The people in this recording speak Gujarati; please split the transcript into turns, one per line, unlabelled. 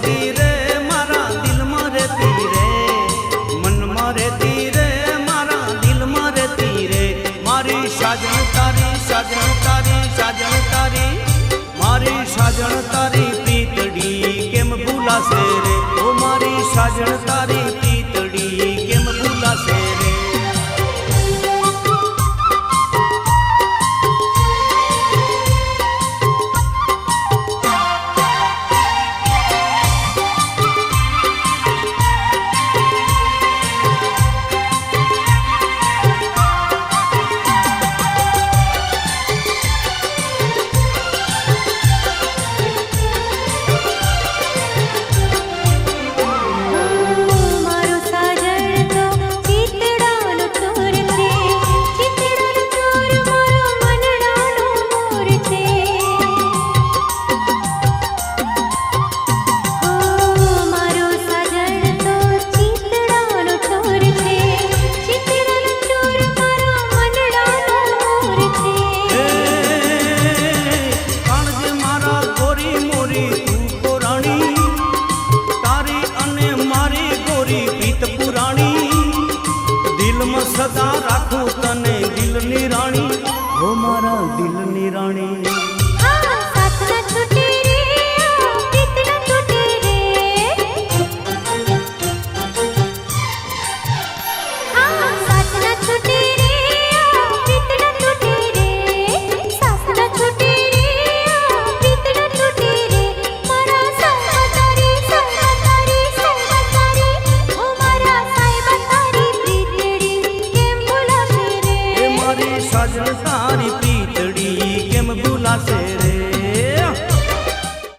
રહેતી રે મારા દિલમાં રહેતી રે મનમાં રહેતી રે મારા દિલમાં રહેતી રે મારી સાજણ તારી સાજણ તારી સાજણ તારી મારી સાજણ તારી પ્રીતડી કેમ ભૂલાશે રે ઓ મારી સાજણ તારી પ્રીતડી કેમ ભૂલાશે રે સદા રાખું તને દિલની રાણી હો મારા દિલની રાણી
સાથ ના છૂટે રે પ્રીત ના તૂટે રે સાથ ના છૂટે રે પ્રીત ના તૂટે રે સાથ ના છૂટે રે પ્રીત ના તૂટે રે મારા સાહેબ તારી હો મારા સાહેબ તારી પ્રીતડી કેમ ભૂલાશે રે
મારી સાજણ તારી